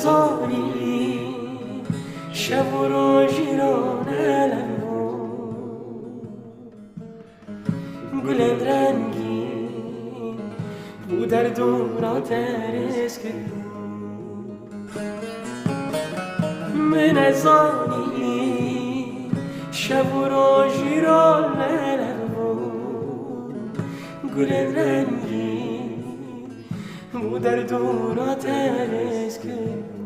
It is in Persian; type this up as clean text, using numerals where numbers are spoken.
زانی شب و روزی را نلمو گل رنگی او در دورا ترس کرد من از آنی شب و روزی را نلمو گل رنگی او در دورا ترس کرد